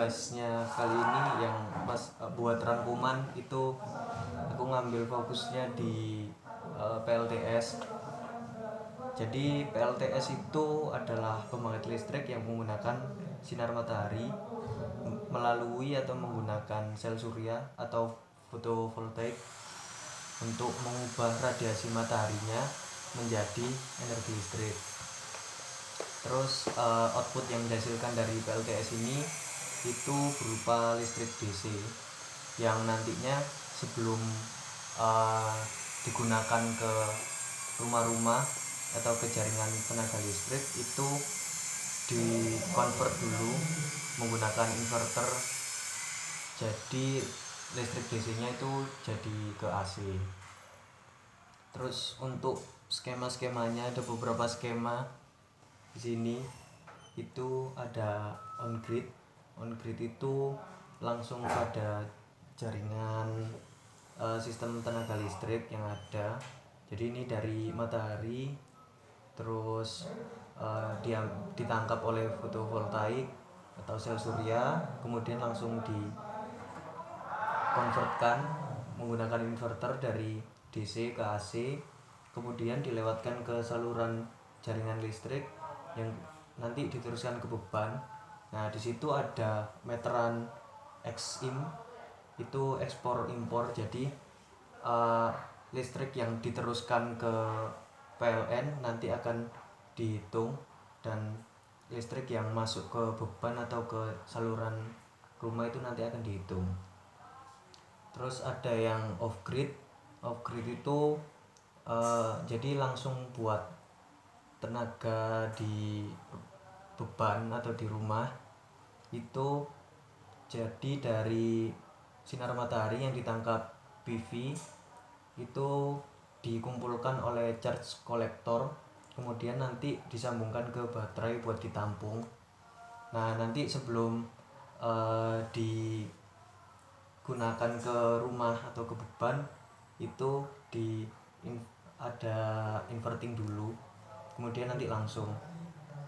podcastnya kali ini yang buat rangkuman itu aku ngambil fokusnya di PLTS. Jadi PLTS itu adalah pembangkit listrik yang menggunakan sinar matahari melalui atau menggunakan sel surya atau fotovoltaik untuk mengubah radiasi mataharinya menjadi energi listrik. Terus output yang dihasilkan dari PLTS ini itu berupa listrik DC yang nantinya sebelum digunakan ke rumah-rumah atau ke jaringan tenaga listrik itu di-convert dulu menggunakan inverter, jadi listrik DC-nya itu jadi ke AC. Terus untuk skema-skemanya ada beberapa skema di sini. Itu ada on grid. On grid itu langsung pada jaringan sistem tenaga listrik yang ada. Jadi ini dari matahari, terus ditangkap oleh fotovoltaik atau sel surya, kemudian langsung dikonvertkan menggunakan inverter dari DC ke AC, kemudian dilewatkan ke saluran jaringan listrik yang nanti diteruskan ke beban. Nah, di situ ada meteran XIM, itu ekspor impor. Jadi listrik yang diteruskan ke PLN nanti akan dihitung, dan listrik yang masuk ke beban atau ke saluran rumah itu nanti akan dihitung. Terus ada yang off grid. Off grid itu jadi langsung buat tenaga di beban atau di rumah. Itu jadi dari sinar matahari yang ditangkap PV itu dikumpulkan oleh charge collector, kemudian nanti disambungkan ke baterai buat ditampung. Nah, nanti sebelum digunakan ke rumah atau ke beban itu ada inverting dulu, kemudian nanti langsung,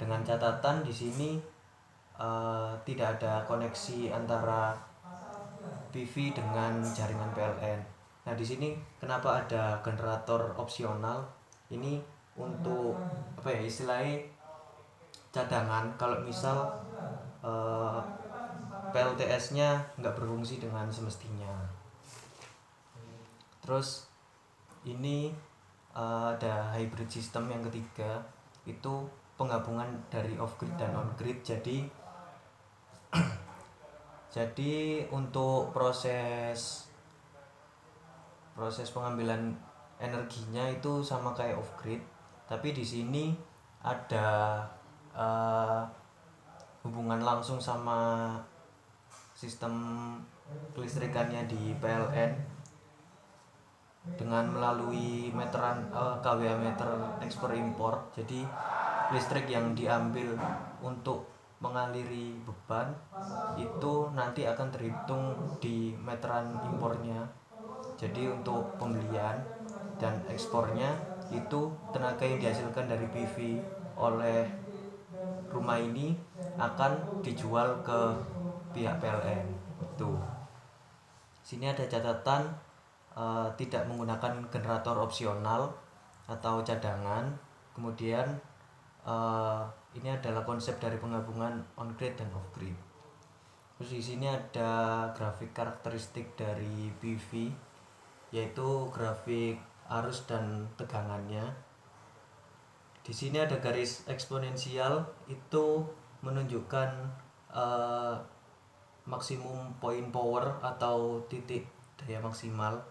dengan catatan di sini tidak ada koneksi antara PV dengan jaringan PLN. Nah, di sini kenapa ada generator opsional? Ini untuk istilahnya cadangan kalau misal PLTS-nya nggak berfungsi dengan semestinya. Terus ini ada hybrid system yang ketiga, itu penggabungan dari off grid dan on grid. Jadi untuk proses pengambilan energinya itu sama kayak off grid, tapi di sini ada hubungan langsung sama sistem kelistrikannya di PLN dengan melalui meteran kWh meter ekspor impor. Jadi listrik yang diambil untuk mengaliri beban itu nanti akan terhitung di meteran impornya. Jadi untuk pembelian dan ekspornya itu tenaga yang dihasilkan dari PV oleh rumah ini akan dijual ke pihak PLN. Tuh. Sini ada catatan tidak menggunakan generator opsional atau cadangan. Kemudian ini adalah konsep dari penggabungan on grid dan off grid. Terus di sini ada grafik karakteristik dari PV, yaitu grafik arus dan tegangannya. Di sini ada garis eksponensial, itu menunjukkan maksimum point power atau titik daya maksimal.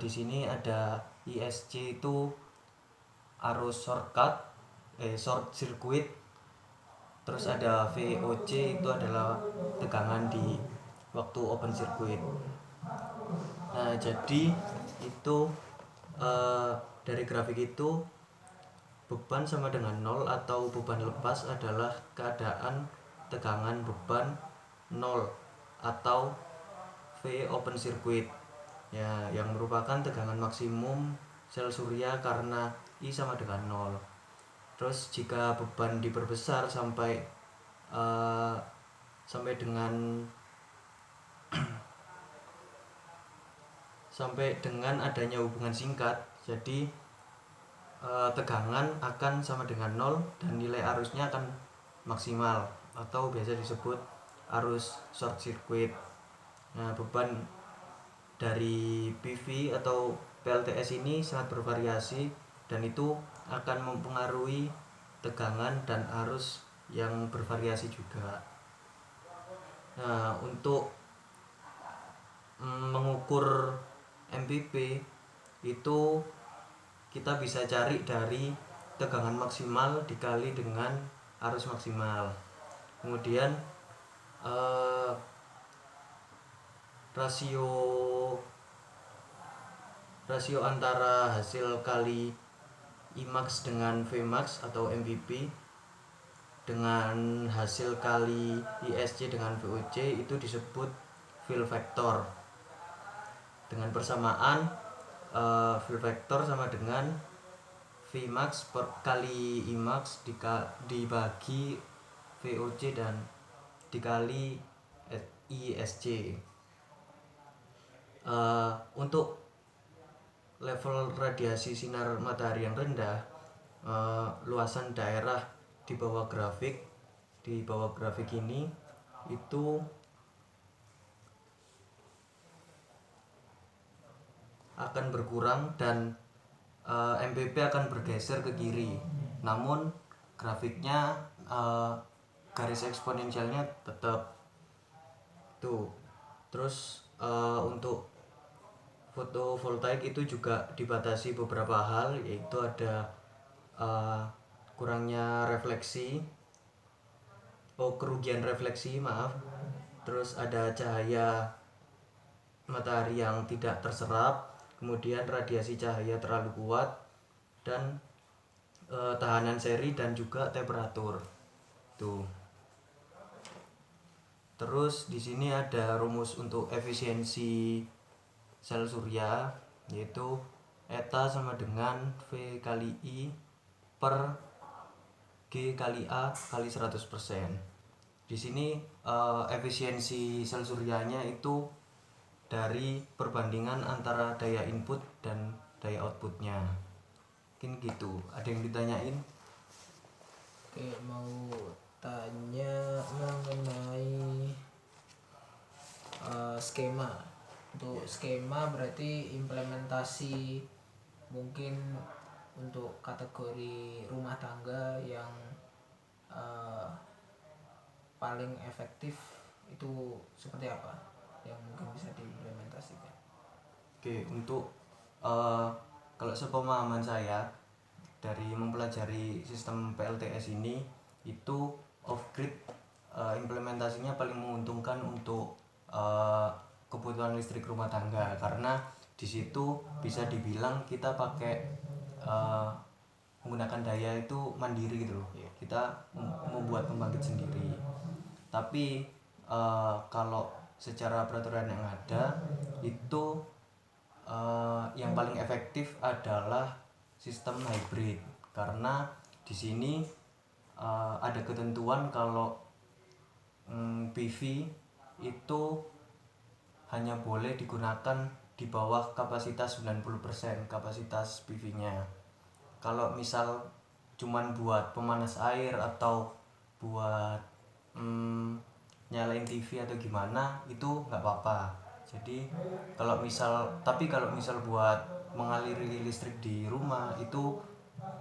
Di sini ada ISC, itu arus short circuit. Terus ada VOC, itu adalah tegangan di waktu open circuit. Nah, jadi itu dari grafik itu beban sama dengan 0 atau beban lepas adalah keadaan tegangan beban 0 atau V open circuit ya, yang merupakan tegangan maksimum sel surya karena I sama dengan 0. Terus jika beban diperbesar sampai sampai dengan adanya hubungan singkat. Jadi tegangan akan sama dengan nol dan nilai arusnya akan maksimal atau biasa disebut arus short circuit. Nah, beban dari PV atau PLTS ini sangat bervariasi dan itu akan mempengaruhi tegangan dan arus yang bervariasi juga. Nah, untuk mengukur MPP itu kita bisa cari dari tegangan maksimal dikali dengan arus maksimal. Kemudian rasio antara hasil kali Imax dengan Vmax atau MPP dengan hasil kali ISC dengan VOC itu disebut fill factor. Dengan persamaan fill factor sama dengan Vmax per kali Imax dibagi VOC dan dikali ISC. Untuk level radiasi sinar matahari yang rendah, luasan daerah di bawah grafik ini itu akan berkurang dan MPP akan bergeser ke kiri. Namun grafiknya garis eksponensialnya tetap tuh. Terus untuk fotovoltaik itu juga dibatasi beberapa hal, yaitu ada kerugian refleksi, terus ada cahaya matahari yang tidak terserap, kemudian radiasi cahaya terlalu kuat, dan tahanan seri dan juga temperatur tuh. Terus di sini ada rumus untuk efisiensi sel surya, yaitu eta sama dengan V kali I per G kali A kali 100%. Di sini efisiensi sel suryanya itu dari perbandingan antara daya input dan daya outputnya. Mungkin gitu. Ada yang ditanyain? Oke, mau tanya mengenai skema. Untuk skema berarti implementasi mungkin untuk kategori rumah tangga yang paling efektif itu seperti apa yang mungkin bisa diimplementasikan? Oke, untuk kalau sepemahaman saya dari mempelajari sistem PLTS ini, itu off grid implementasinya paling menguntungkan untuk kebutuhan listrik rumah tangga, karena di situ bisa dibilang kita pakai menggunakan daya itu mandiri gitu loh. Kita membuat pembangkit sendiri. Tapi kalau secara peraturan yang ada itu yang paling efektif adalah sistem hybrid, karena di sini ada ketentuan kalau PV itu hanya boleh digunakan di bawah kapasitas 90% kapasitas PV-nya. Kalau misal cuman buat pemanas air atau buat nyalain TV atau gimana itu nggak apa-apa. Jadi kalau misal buat mengaliri listrik di rumah itu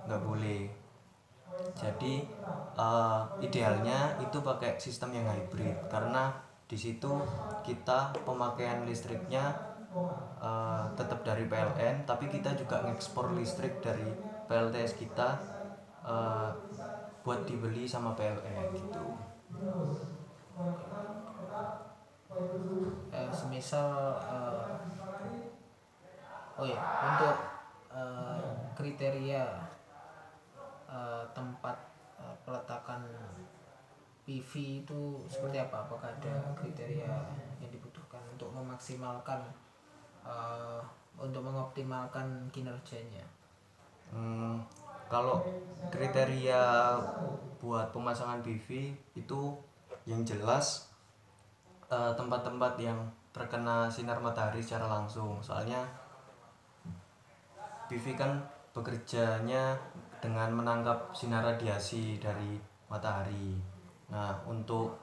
nggak boleh. Jadi idealnya itu pakai sistem yang hybrid, karena di situ kita pemakaian listriknya tetap dari PLN, tapi kita juga ngekspor listrik dari PLTS kita buat dibeli sama PLN gitu. Semisal untuk kriteria tempat peletakan PV itu seperti apa? Apakah ada kriteria yang dibutuhkan untuk memaksimalkan untuk mengoptimalkan kinerjanya? Kalau kriteria buat pemasangan PV itu yang jelas tempat-tempat yang terkena sinar matahari secara langsung. Soalnya PV kan bekerjanya dengan menangkap sinar radiasi dari matahari. Nah, untuk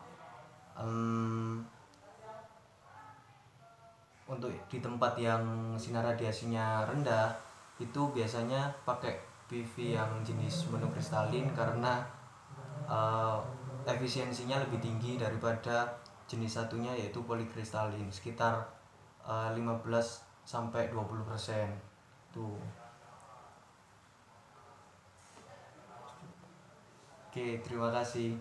di tempat yang sinar radiasinya rendah itu biasanya pakai PV yang jenis monokristalin karena efisiensinya lebih tinggi daripada jenis satunya yaitu polikristalin, sekitar 15 sampai 20% tuh. Oke, terima kasih.